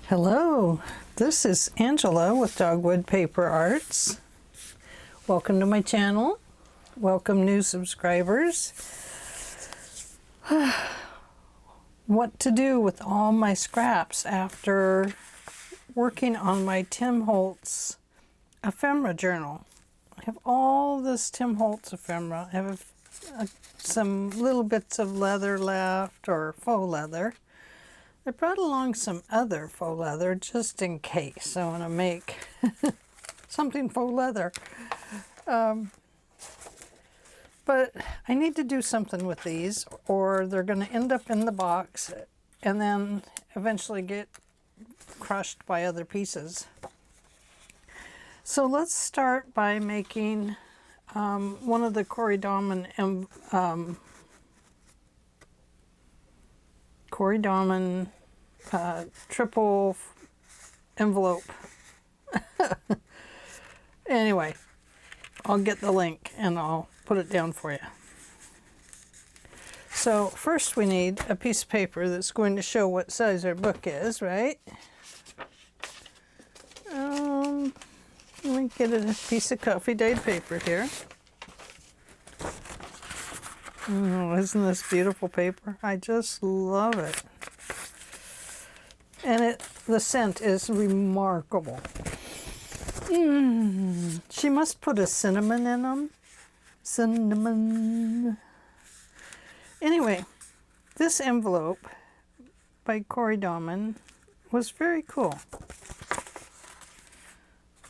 Hello, this is Angela with Dogwood Paper Arts. Welcome to my channel. Welcome new subscribers. What to do with all my scraps after working on my Tim Holtz ephemera journal. I have all this Tim Holtz ephemera. I have some little bits of leather left, or faux leather. I brought along some other faux leather just in case I want to make something faux leather. But I need to do something with these or they're going to end up in the box and then eventually get crushed by other pieces. So let's start by making one of the Corey Dahman triple envelope. Anyway, I'll get the link and I'll put it down for you. So first we need a piece of paper that's going to show what size our book is, right? Let me get a piece of coffee dyed paper here. Oh, isn't this beautiful paper? I just love it. And the scent is remarkable. She must put a cinnamon in them. Cinnamon. Anyway, this envelope by Corey Dahman was very cool.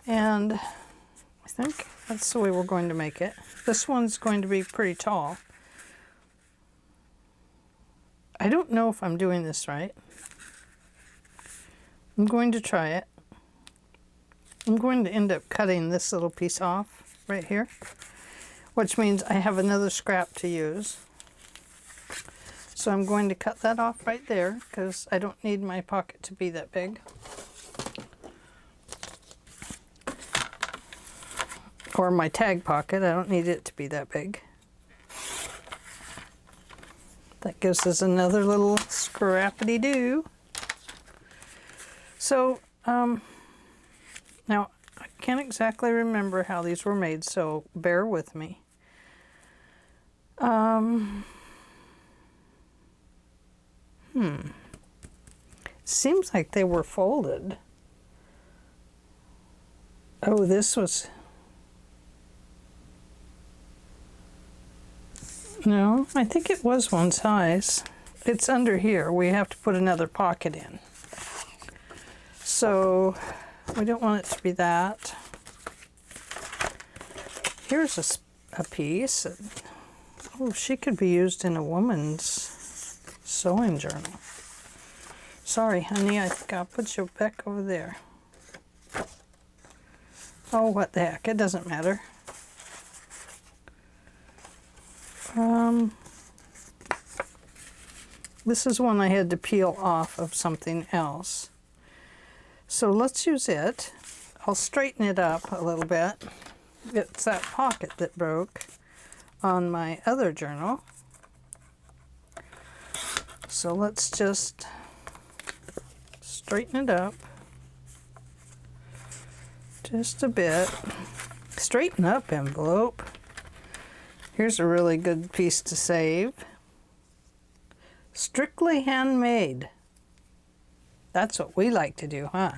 And I think that's the way we're going to make it. This one's going to be pretty tall. I don't know if I'm doing this right. I'm going to try it. I'm going to end up cutting this little piece off right here, which means I have another scrap to use. So I'm going to cut that off right there because I don't need my pocket to be that big. Or my tag pocket, I don't need it to be that big. That gives us another little scrappity-doo. So, now I can't exactly remember how these were made, so bear with me. Seems like they were folded. Oh, this was... No, I think it was one size. It's under here. We have to put another pocket in. So we don't want it to be that. Here's a piece. Oh, she could be used in a woman's sewing journal. Sorry, honey, I think I'll put you back over there. Oh, what the heck, it doesn't matter. This is one I had to peel off of something else. So let's use it. I'll straighten it up a little bit. It's that pocket that broke on my other journal. So let's just straighten it up just a bit. Straighten up envelope. Here's a really good piece to save. Strictly handmade. That's what we like to do, huh?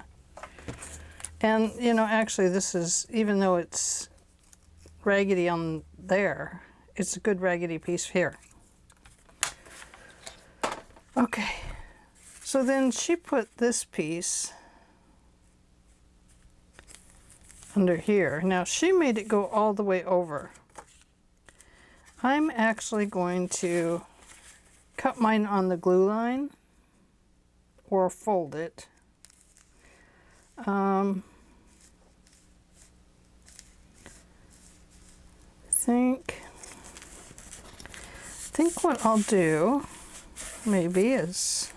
And, you know, actually this is, even though it's raggedy on there, it's a good raggedy piece here. Okay, so then she put this piece under here. Now she made it go all the way over. I'm actually going to cut mine on the glue line or fold it. I think what I'll do maybe is,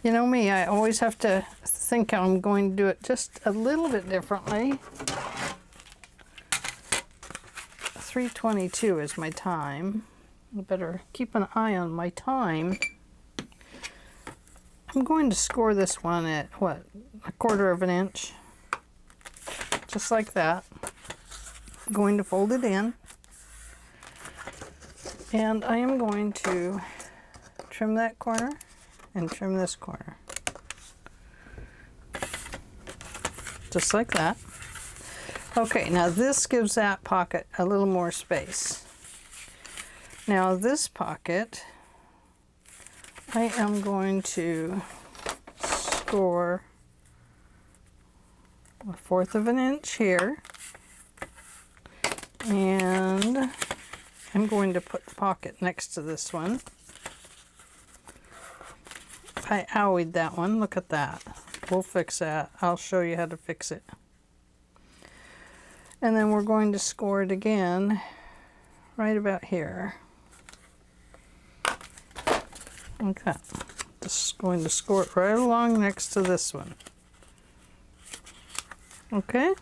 you know me, I always have to think I'm going to do it just a little bit differently. 3:22 is my time. I better keep an eye on my time. I'm going to score this one at, what, 1/4 of an inch. Just like that. I'm going to fold it in. And I am going to trim that corner and trim this corner. Just like that. Okay, now this gives that pocket a little more space. Now this pocket, I am going to score 1/4 of an inch here, and I'm going to put the pocket next to this one. I owied that one, look at that. We'll fix that. I'll show you how to fix it. And then we're going to score it again right about here. Like that. Just going to score it right along next to this one. Okay?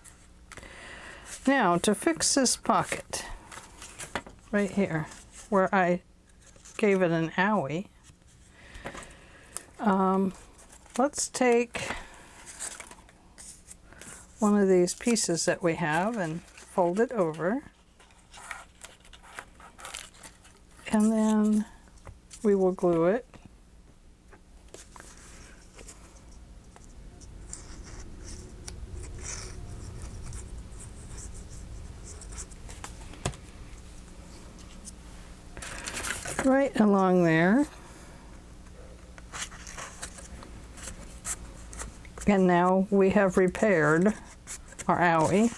Now, to fix this pocket, right here, where I gave it an owie, let's take one of these pieces that we have and fold it over. And then we will glue it. Right along there. And now we have repaired our owie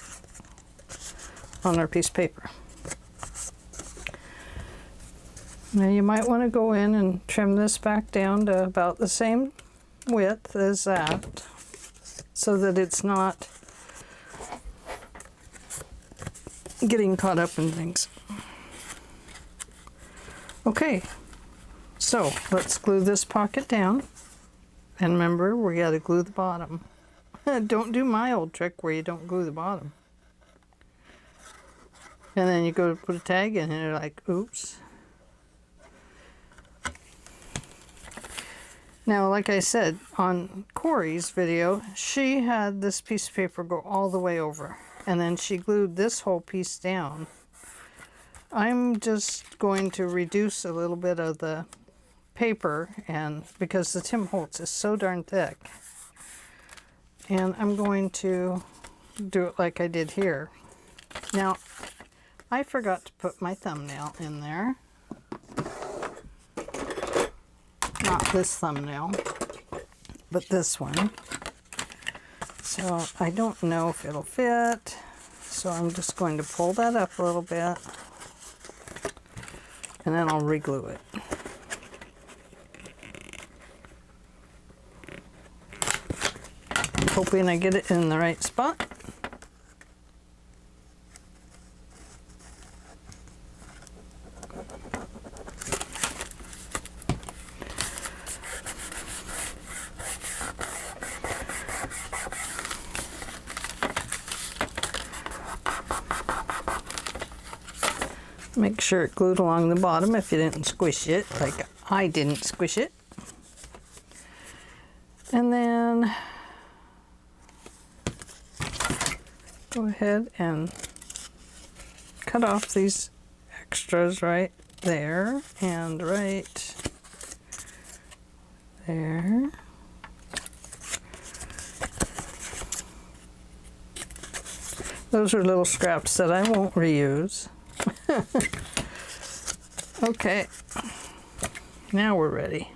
on our piece of paper. Now you might want to go in and trim this back down to about the same width as that, so that it's not getting caught up in things. Okay, so let's glue this pocket down. And remember, we got to glue the bottom. Don't do my old trick where you don't glue the bottom. And then you go to put a tag in and you're like, oops. Now, like I said, on Corey's video, she had this piece of paper go all the way over. And then she glued this whole piece down. I'm just going to reduce a little bit of the paper, and because the Tim Holtz is so darn thick, and I'm going to do it like I did here. Now I forgot to put my thumbnail in there, not this thumbnail but this one, so I don't know if it'll fit, so I'm just going to pull that up a little bit and then I'll re-glue it. Hoping I get it in the right spot. Make sure it glued along the bottom if you didn't squish it, like I didn't squish it. And then go ahead and cut off these extras right there and right there. Those are little scraps that I won't reuse. Okay, now we're ready.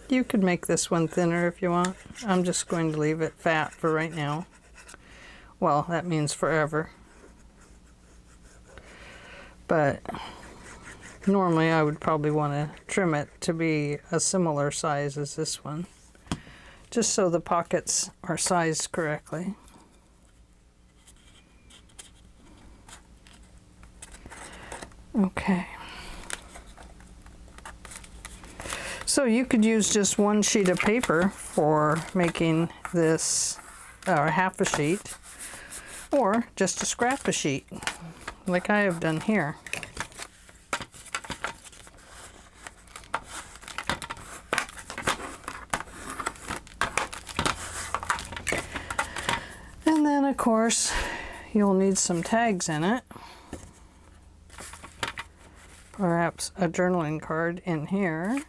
You could make this one thinner if you want. I'm just going to leave it fat for right now. Well, that means forever. But normally I would probably want to trim it to be a similar size as this one, just so the pockets are sized correctly. Okay. So you could use just one sheet of paper for making this, or half a sheet, or just a scrap a sheet, like I have done here. And of course, you'll need some tags in it. Perhaps a journaling card in here.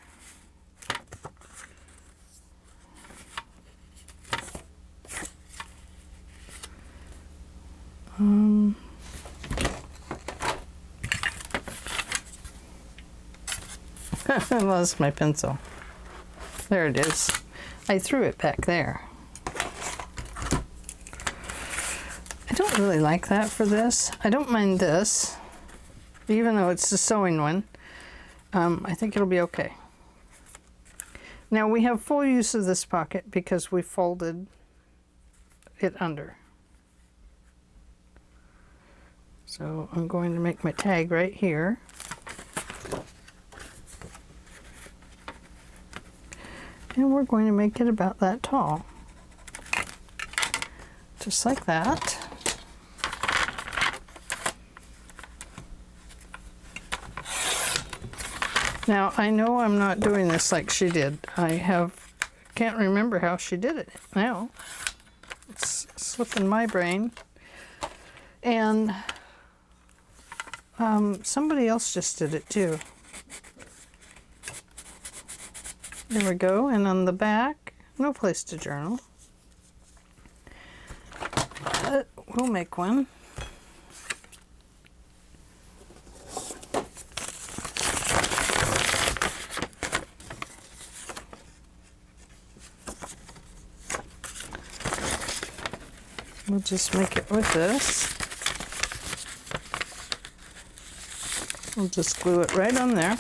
I lost my pencil. There it is. I threw it back there. I don't really like that for this. I don't mind this, even though it's the sewing one. I think it'll be okay. Now we have full use of this pocket because we folded it under. So I'm going to make my tag right here. And we're going to make it about that tall. Just like that. Now, I know I'm not doing this like she did. Can't remember how she did it now. It's slipping my brain. And somebody else just did it too. There we go, and on the back, no place to journal. But we'll make one. We'll just make it with this. We'll just glue it right on there.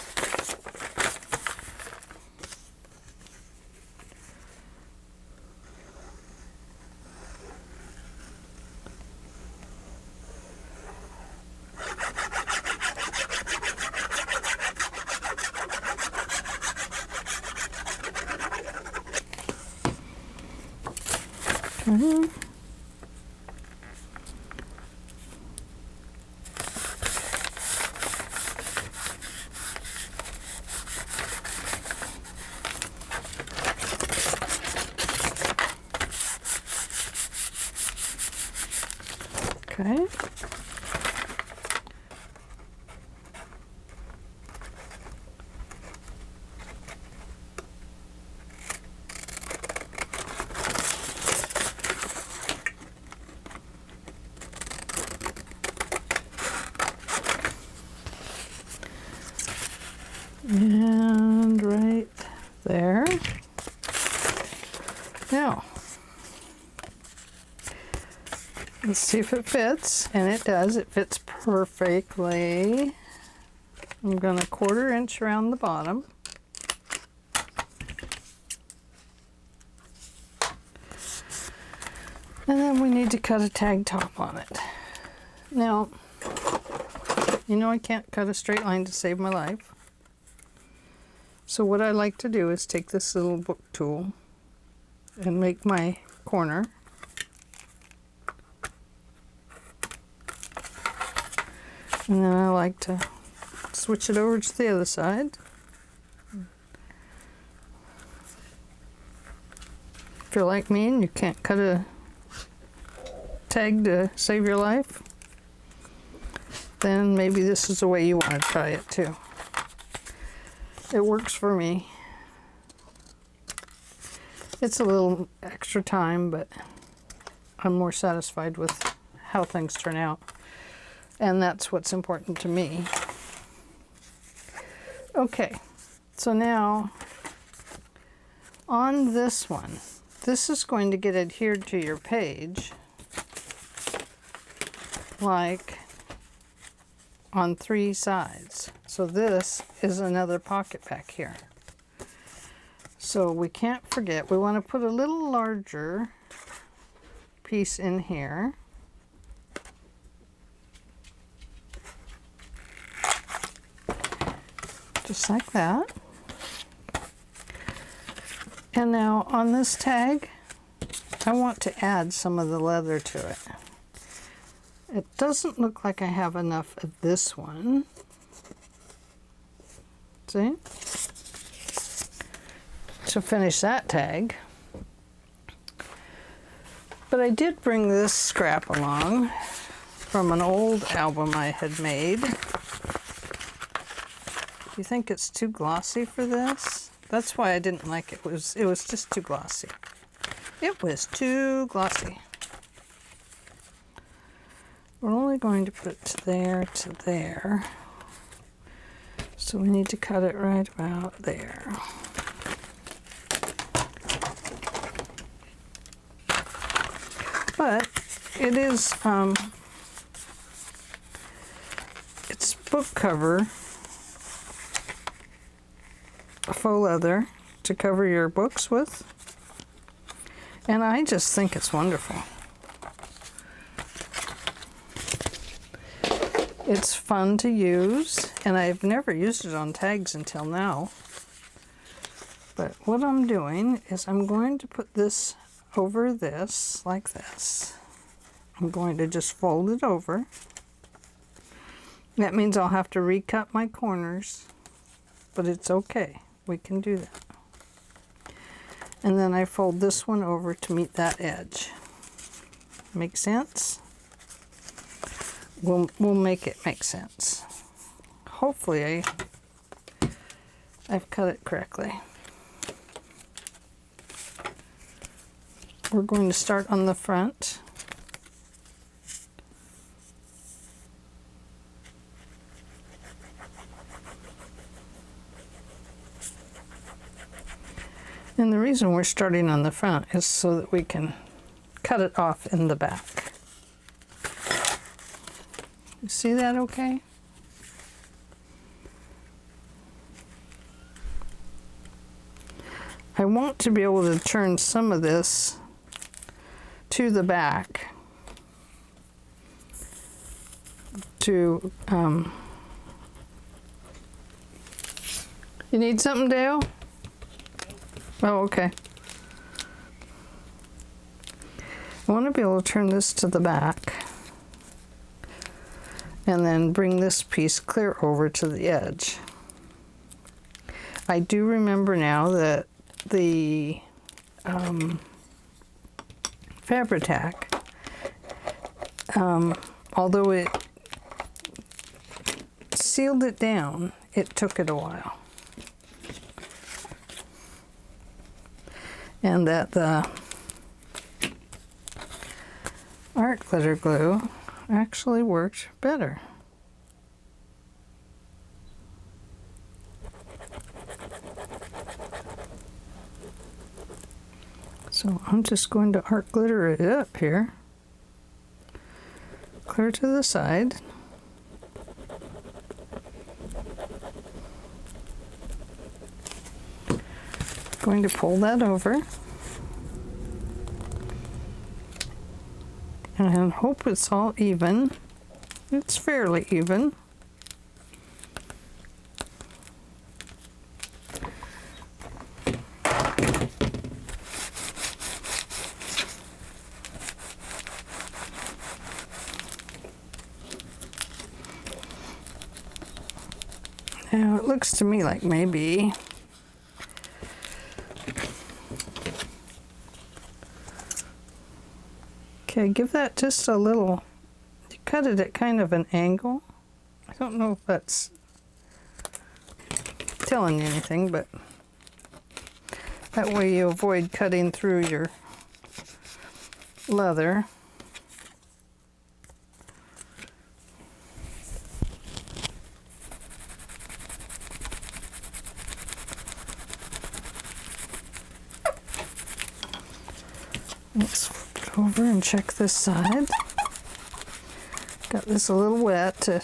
Okay. And right there. Now, let's see if it fits, and it does. It fits perfectly. I'm going to 1/4 inch around the bottom. And then we need to cut a tag top on it. Now, you know I can't cut a straight line to save my life. So what I like to do is take this little book tool and make my corner. And then I like to switch it over to the other side. If you're like me and you can't cut a tag to save your life, then maybe this is the way you want to try it too. It works for me. It's a little extra time, but I'm more satisfied with how things turn out. And that's what's important to me. Okay, so now on this one, this is going to get adhered to your page like on 3 sides. So this is another pocket back here. So we can't forget, we want to put a little larger piece in here. Just like that. And now on this tag, I want to add some of the leather to it. It doesn't look like I have enough of this one. See? To finish that tag. But I did bring this scrap along from an old album I had made. Do you think it's too glossy for this? That's why I didn't like it. It was just too glossy. It was too glossy. We're only going to put it to there. So we need to cut it right about there. But it is, it's book cover, faux leather to cover your books with. And I just think it's wonderful. It's fun to use, and I've never used it on tags until now. But what I'm doing is I'm going to put this over this, like this. I'm going to just fold it over. That means I'll have to recut my corners, but it's okay. We can do that. And then I fold this one over to meet that edge. Make sense? We'll make it make sense. Hopefully I've cut it correctly. We're going to start on the front. And the reason we're starting on the front is so that we can cut it off in the back. You see that okay? I want to be able to turn some of this to the back to, you need something, Dale? Oh, okay. I want to be able to turn this to the back and then bring this piece clear over to the edge. I do remember now that the Fabri-Tac, although it sealed it down, it took it a while. And that the art glitter glue actually worked better. So I'm just going to art glitter it up here, clear to the side. Going to pull that over and hope it's all even. It's fairly even. Now it looks to me like maybe okay, give that just a little, you cut it at kind of an angle. I don't know if that's telling you anything, but that way you avoid cutting through your leather. Let's flip it over and check this side. Got this a little wet to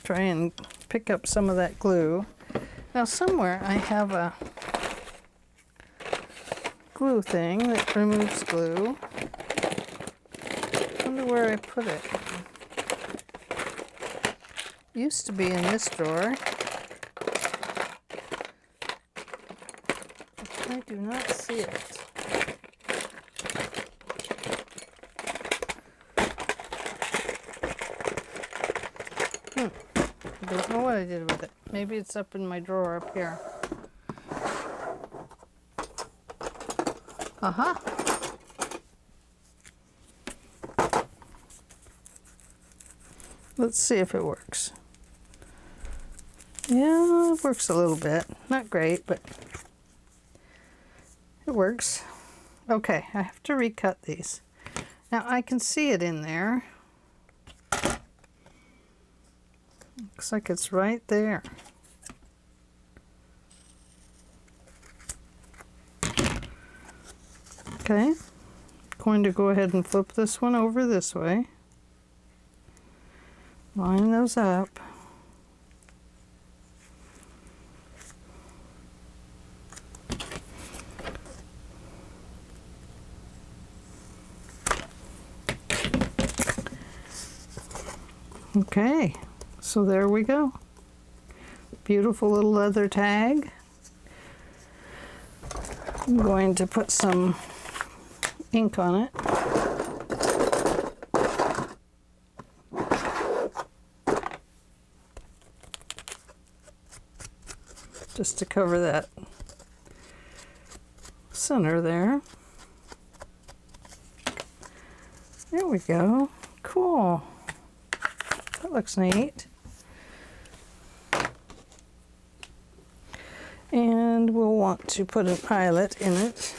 try and pick up some of that glue. Now somewhere I have a glue thing that removes glue. I wonder where I put it. Used to be in this drawer. I do not see it. I don't know what I did with it. Maybe it's up in my drawer up here. Uh-huh. Let's see if it works. Yeah, it works a little bit. Not great, but it works. Okay, I have to recut these. Now I can see it in there. Looks like it's right there. Okay, going to go ahead and flip this one over this way. Line those up. Okay, so there we go. Beautiful little leather tag. I'm going to put some ink on it. Just to cover that center there. There we go. Cool. That looks neat. And we'll want to put an eyelet in it.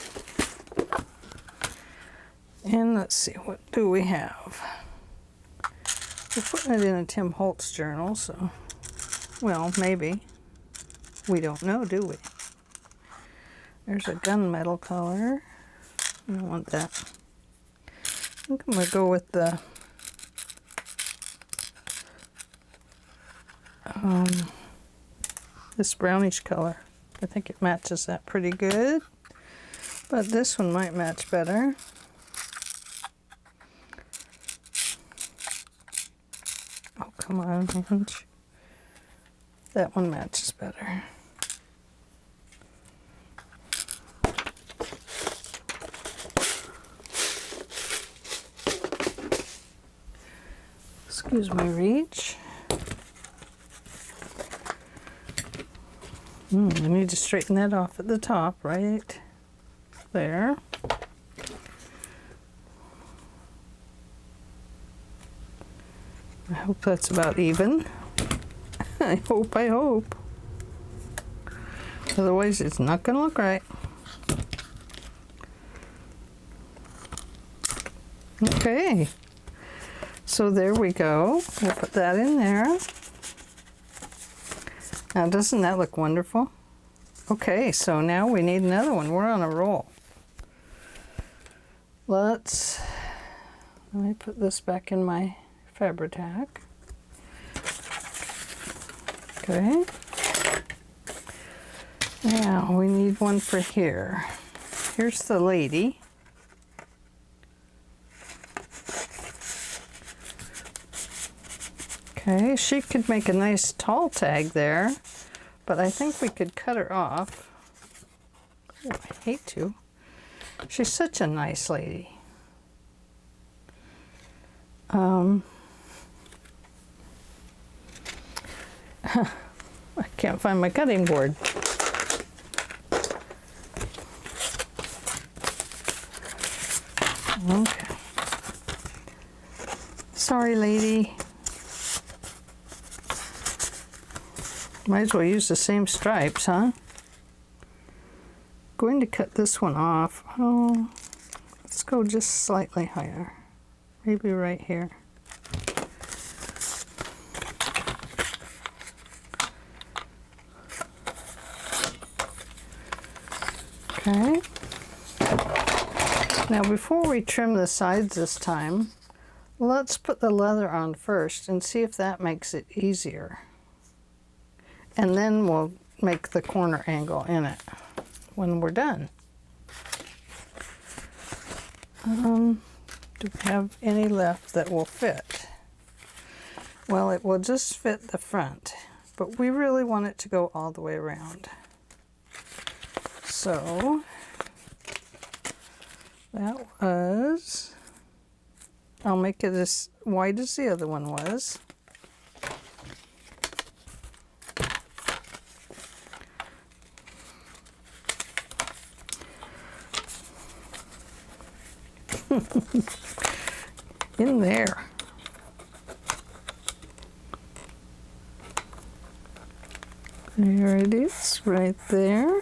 And let's see, what do we have? We're putting it in a Tim Holtz journal, so, well, maybe. We don't know, do we? There's a gunmetal color. I don't want that. I think I'm going to go with the this brownish color. I think it matches that pretty good, but this one might match better. Oh, come on, orange. That one matches better. Excuse my reach. I need to straighten that off at the top, right there. I hope that's about even. I hope. Otherwise, it's not going to look right. Okay. So there we go. We'll put that in there. Now, doesn't that look wonderful? Okay, so now we need another one. We're on a roll. Let me put this back in my Fabri-Tac. Okay. Now we need one for here. Here's the lady. Okay, she could make a nice tall tag there, but I think we could cut her off. Oh, I hate to. She's such a nice lady. I can't find my cutting board. Okay. Sorry, lady. Might as well use the same stripes, huh? Going to cut this one off. Oh, let's go just slightly higher. Maybe right here. Okay. Now before we trim the sides this time, let's put the leather on first and see if that makes it easier. And then we'll make the corner angle in it when we're done. Do we have any left that will fit? Well, it will just fit the front, but we really want it to go all the way around. So that was, I'll make it as wide as the other one was. In there. There it is, right there.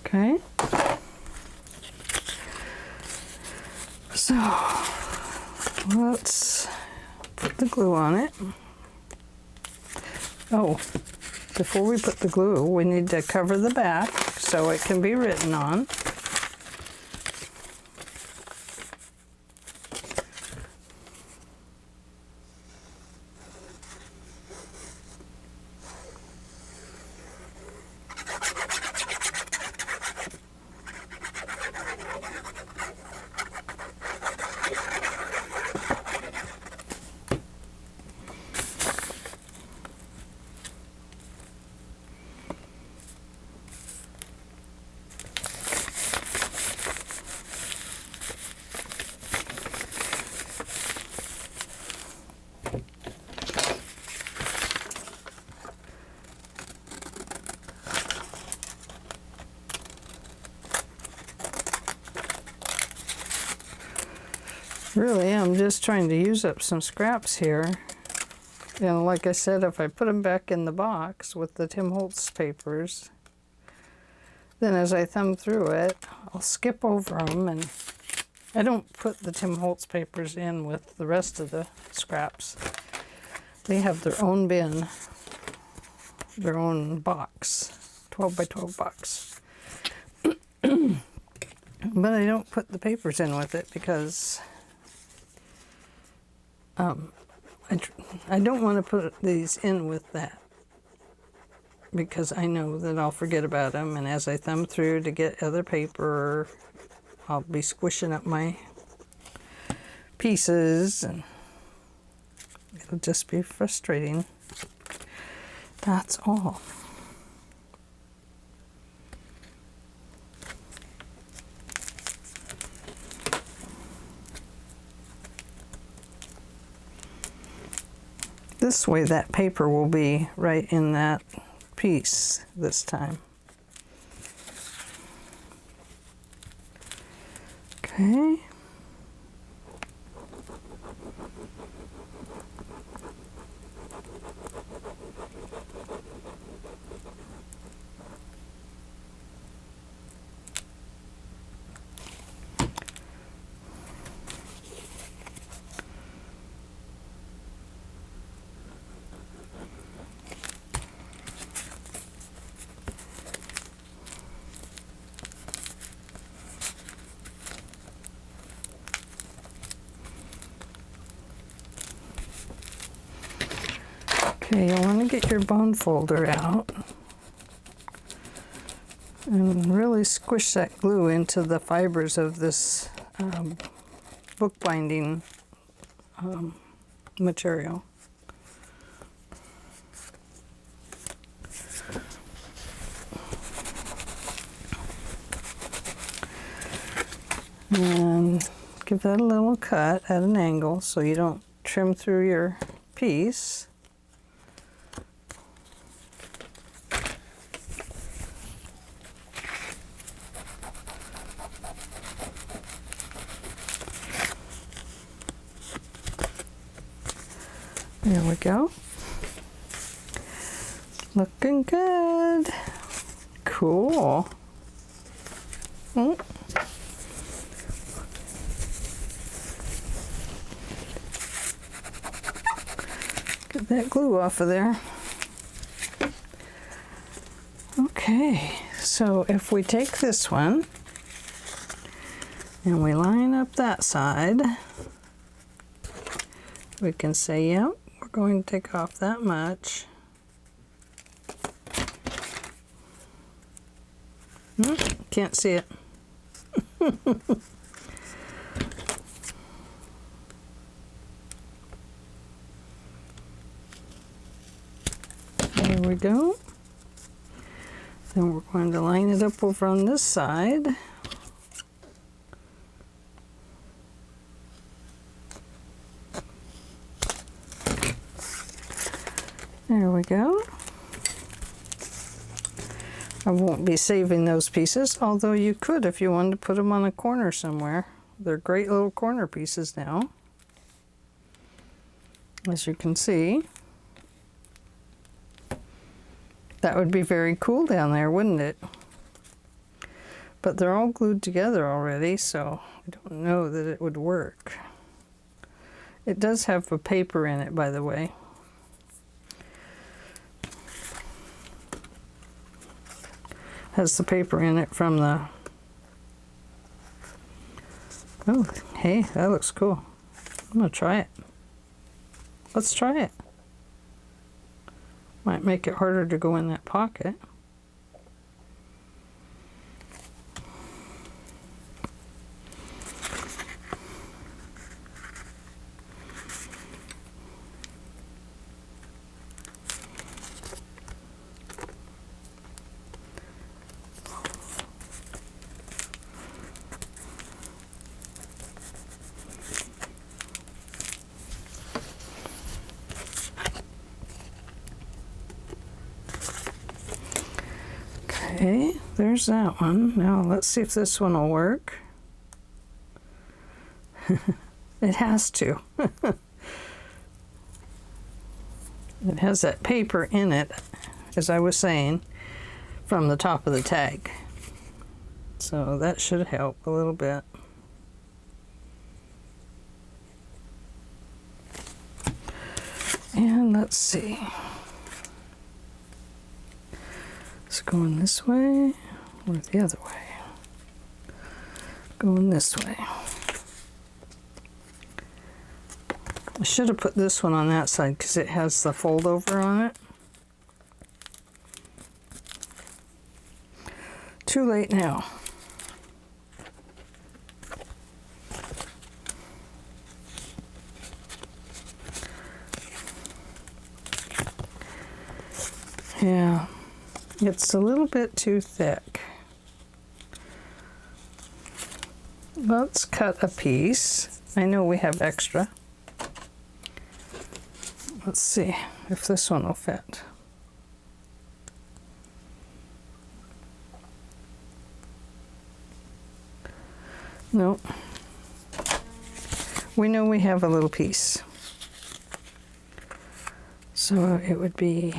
Okay. So let's put the glue on it. Oh, before we put the glue, we need to cover the back so it can be written on. Really, I'm just trying to use up some scraps here. And like I said, if I put them back in the box with the Tim Holtz papers, then as I thumb through it, I'll skip over them, and I don't put the Tim Holtz papers in with the rest of the scraps. They have their own bin, their own box, 12 by 12 box. But I don't put the papers in with it because I don't want to put these in with that, because I know that I'll forget about them, and as I thumb through to get other paper, I'll be squishing up my pieces, and it'll just be frustrating. That's all. This way that paper will be right in that piece this time. Okay. Okay, you want to get your bone folder out and really squish that glue into the fibers of this bookbinding material. And give that a little cut at an angle so you don't trim through your piece. There we go. Looking good. Cool. Get that glue off of there. Okay, so if we take this one and we line up that side, we can say, yep, we're going to take off that much. Can't see it. There we go. Then we're going to line it up over on this side. There we go. I won't be saving those pieces, although you could if you wanted to put them on a corner somewhere. They're great little corner pieces now, as you can see. That would be very cool down there, wouldn't it? But they're all glued together already, so I don't know that it would work. It does have a paper in it, by the way. Has the paper in it from the... Oh, hey, that looks cool. I'm gonna try it. Let's try it. Might make it harder to go in that pocket. Okay, there's that one. Now let's see if this one will work. It has to. It has that paper in it, as I was saying, from the top of the tag. So that should help a little bit. And let's see. It's going this way or the other way? Going this way. I should have put this one on that side because it has the fold over on it. Too late now. Yeah. It's a little bit too thick. Let's cut a piece. I know we have extra. Let's see if this one will fit. No. We know we have a little piece. So it would be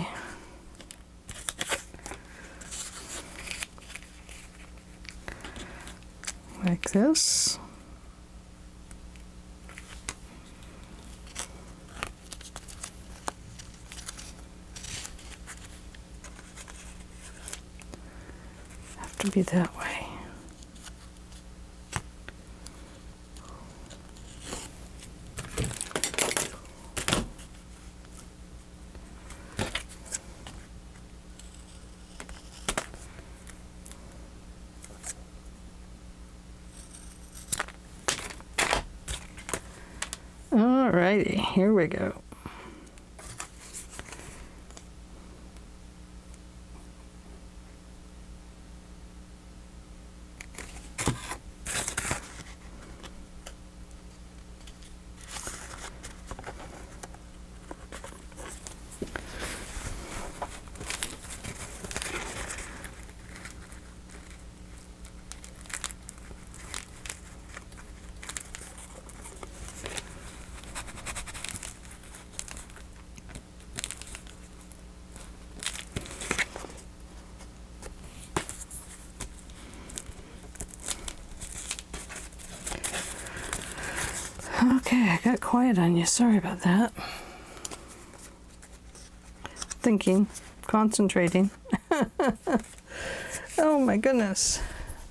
like this. Have to be that way. Alrighty, here we go. Okay, I got quiet on you. Sorry about that. Thinking, concentrating. Oh my goodness.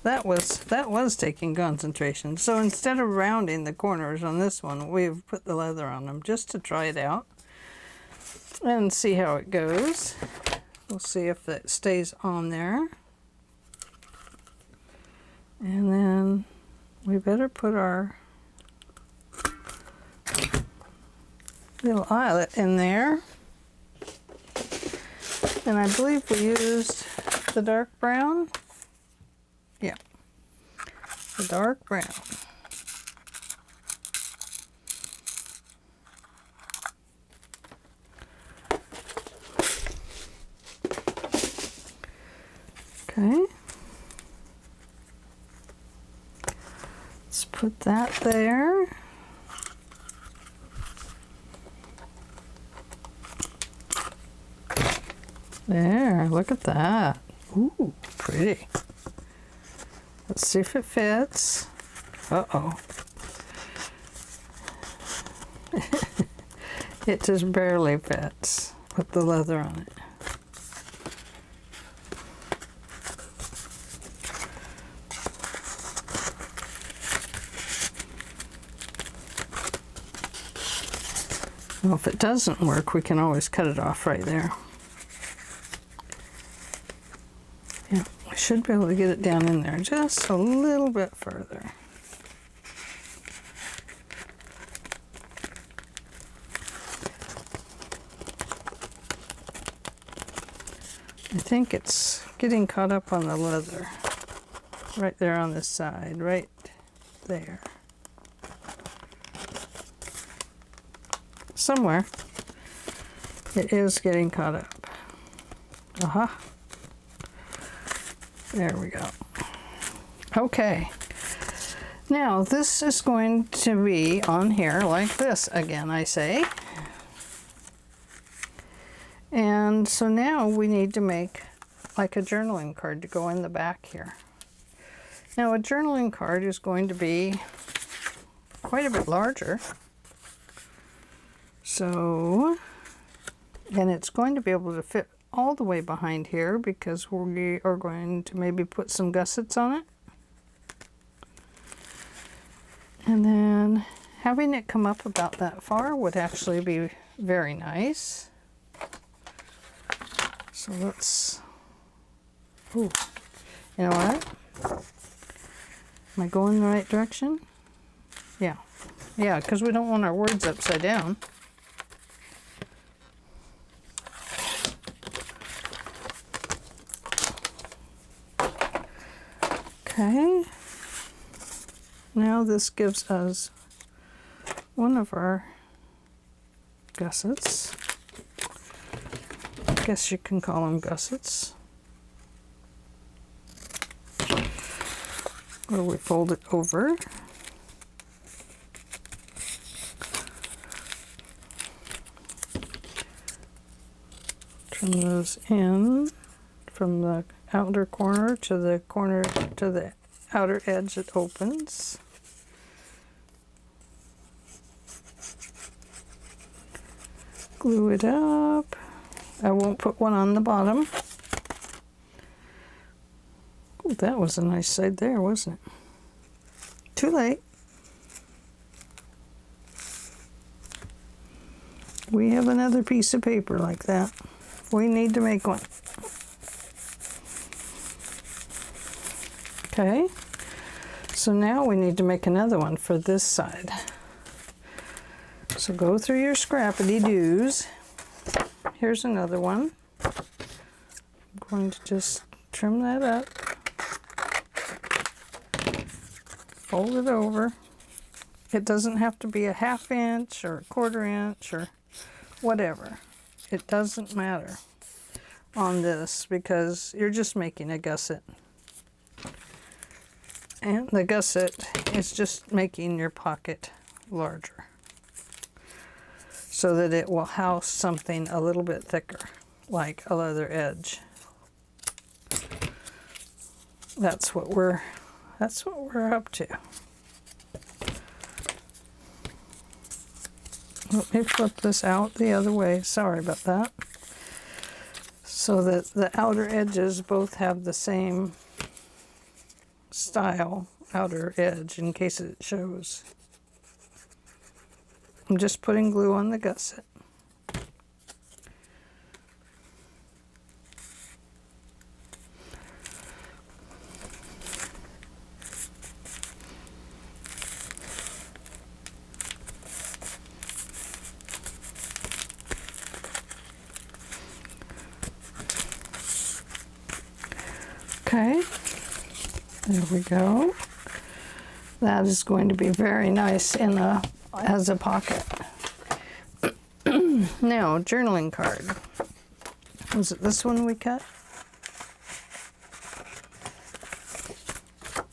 That was taking concentration. So instead of rounding the corners on this one, we've put the leather on them just to try it out and see how it goes. We'll see if it stays on there. And then we better put our little eyelet in there. And I believe we used the dark brown. Yeah, the dark brown. Okay. Let's Put that there. There, look at that. Ooh, pretty. Let's see if it fits. Uh-oh. It just barely fits with the leather on it. Well, if it doesn't work, we can always cut it off right there. Yeah, we should be able to get it down in there just a little bit further. I think it's getting caught up on the leather. Right there on this side, right there. Somewhere it is getting caught up. Aha. There we go. Okay. Now this is going to be on here like this again, I say. And so now we need to make like a journaling card to go in the back here. Now a journaling card is going to be quite a bit larger. So, and it's going to be able to fit all the way behind here because we are going to maybe put some gussets on it. And then having it come up about that far would actually be very nice. So let's, ooh, you know what? Am I going in the right direction? Yeah. Yeah, because we don't want our words upside down. Okay. Now this gives us one of our gussets. I guess you can call them gussets. Or we fold it over. Trim those in from the outer corner to the outer edge it opens. Glue it up. I won't put one on the bottom. Ooh, that was a nice side there, wasn't it? Too late. We have another piece of paper like that. We need to make one. Okay, so now we need to make another one for this side. So go through your scrappity-doos. Here's another one. I'm going to just trim that up. Fold it over. It doesn't have to be a 1/2 inch or a 1/4 inch or whatever. It doesn't matter on this because you're just making a gusset. And the gusset is just making your pocket larger so that it will house something a little bit thicker, like a leather edge. That's what we're up to. Let me flip this out the other way. Sorry about that. So that the outer edges both have the same style outer edge in case it shows. I'm just putting glue on the gusset. Okay, there we go. That is going to be very nice as a pocket. Now, journaling card. Was it this one we cut?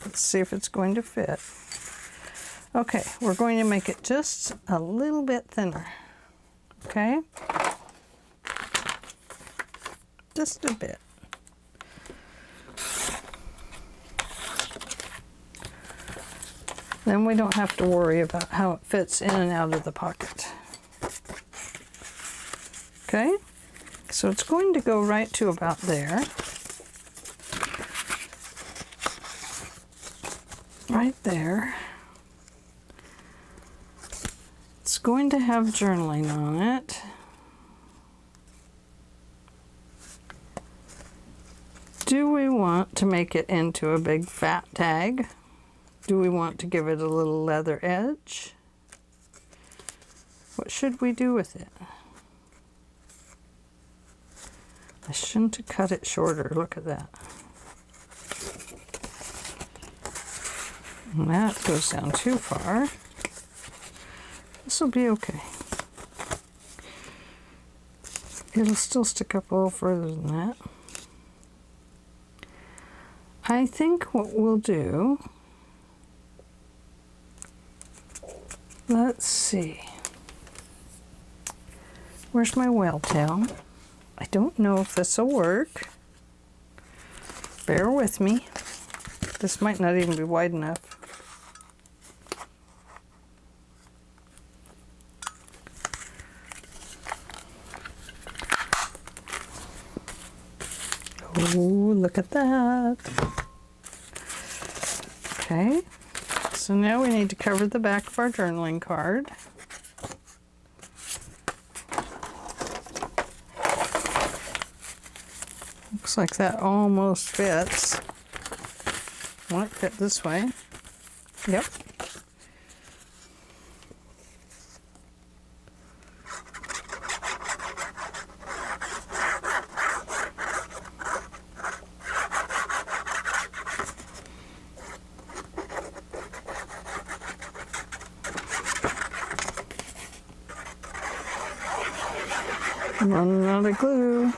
Let's see if it's going to fit. Okay, we're going to make it just a little bit thinner. Okay? Just a bit. Then we don't have to worry about how it fits in and out of the pocket. Okay? So it's going to go right to about there. Right there. It's going to have journaling on it. Do we want to make it into a big fat tag? Do we want to give it a little leather edge? What should we do with it? I shouldn't have cut it shorter. Look at that. And that goes down too far. This will be okay. It'll still stick up a little further than that. I think what we'll do, let's see. Where's my whale tail? I don't know if this will work. Bear with me. This might not even be wide enough. Oh, look at that. Okay, so now we need to cover the back of our journaling card. Looks like that almost fits. Won't fit this way. Yep. Running out of glue.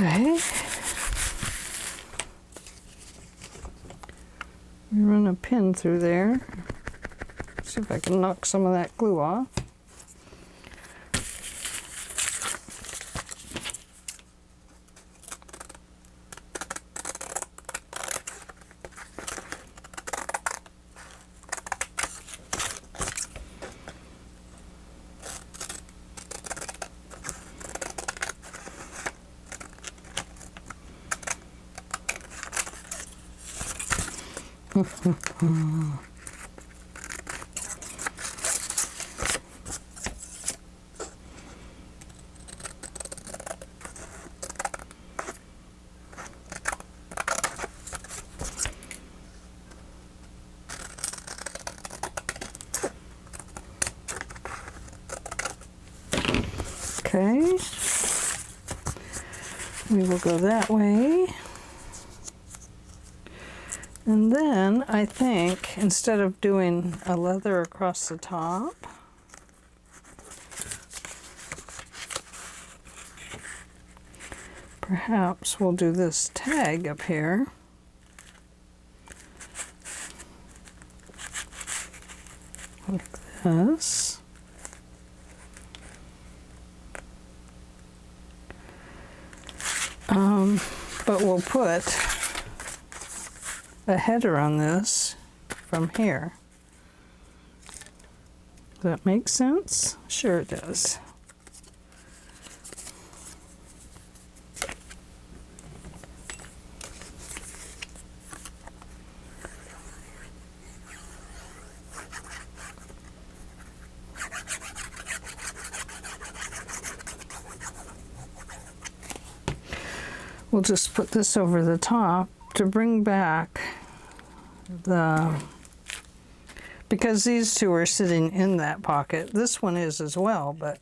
Okay. We run a pin through there. See if I can knock some of that glue off. Okay, we will go that way. And then I think instead of doing a leather across the top, perhaps we'll do this tag up here. Like this. But we'll put a header on this from here. Does that make sense? Sure it does. we'll just put this over the top to bring back the, because these two are sitting in that pocket. This one is as well, but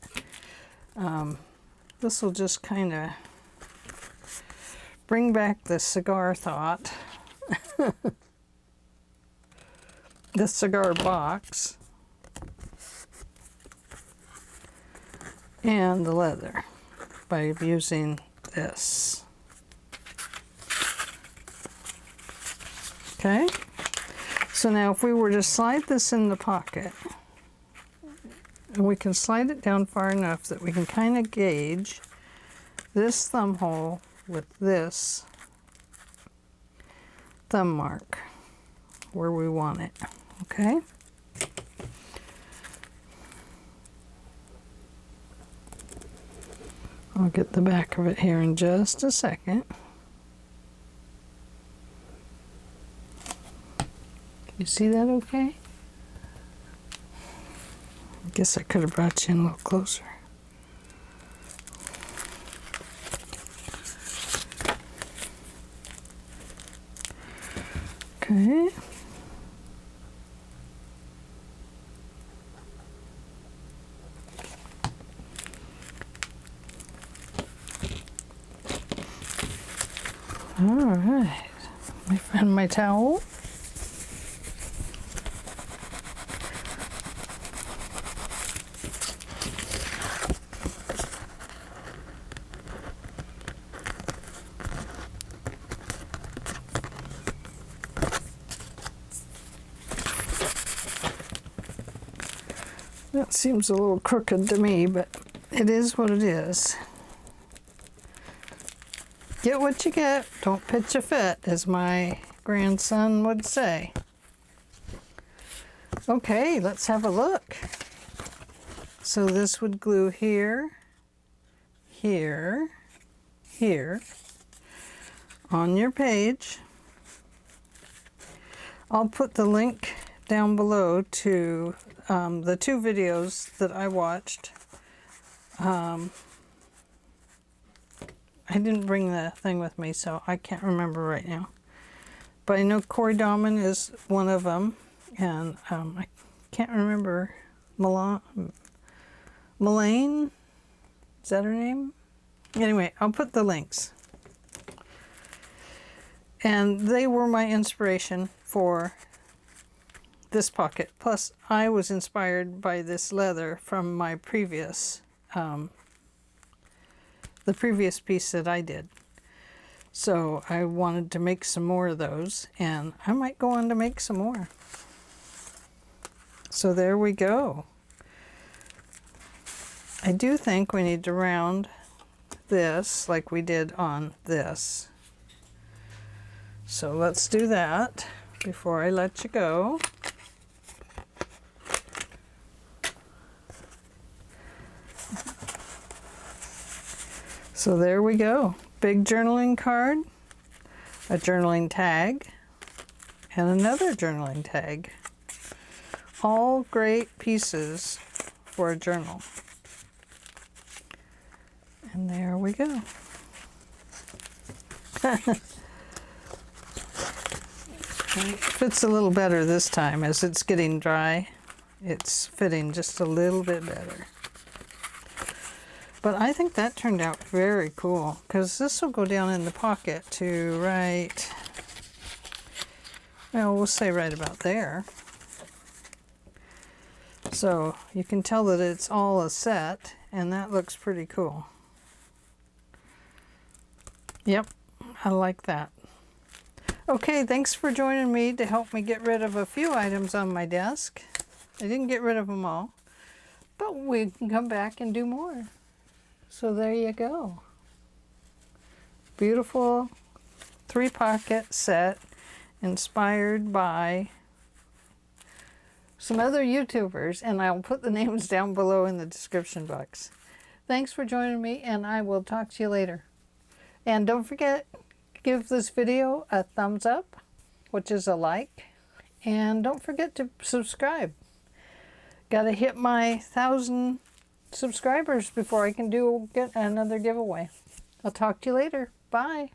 this will just kind of bring back the cigar thought. The cigar box and the leather by using this. Okay, so now if we were to slide this in the pocket, and we can slide it down far enough that we can kind of gauge this thumb hole with this thumb mark where we want it. Okay, I'll get the back of it here in just a second. You see that okay? I guess I could have brought you in a little closer. Okay. All right. Let me find my towel. That seems a little crooked to me, but it is what it is. Get what you get, don't pitch a fit, as my grandson would say. Okay, let's have a look. So this would glue here, here, here, on your page. I'll put the link down below to the two videos that I watched. I didn't bring the thing with me, so I can't remember right now. But I know Corey Dahman is one of them, and I can't remember Melaine. Is that her name? Anyway, I'll put the links. And they were my inspiration for this pocket. Plus, I was inspired by this leather from my previous, the previous piece that I did. So I wanted to make some more of those, and I might go on to make some more. So there we go. I do think we need to round this like we did on this. So let's do that before I let you go. So there we go. Big journaling card, a journaling tag, and another journaling tag. All great pieces for a journal. And there we go. It fits a little better this time. As it's getting dry, it's fitting just a little bit better. But I think that turned out very cool, because this will go down in the pocket to right, well, we'll say right about there. So you can tell that it's all a set, and that looks pretty cool. Yep, I like that. Okay, thanks for joining me to help me get rid of a few items on my desk. I didn't get rid of them all, but we can come back and do more. So there you go. Beautiful 3-pocket set inspired by some other YouTubers, and I'll put the names down below in the description box. Thanks for joining me, and I will talk to you later. And don't forget, give this video a thumbs up, which is a like, and don't forget to subscribe. Gotta hit my 1,000 subscribers before I can get another giveaway. I'll talk to you later. Bye.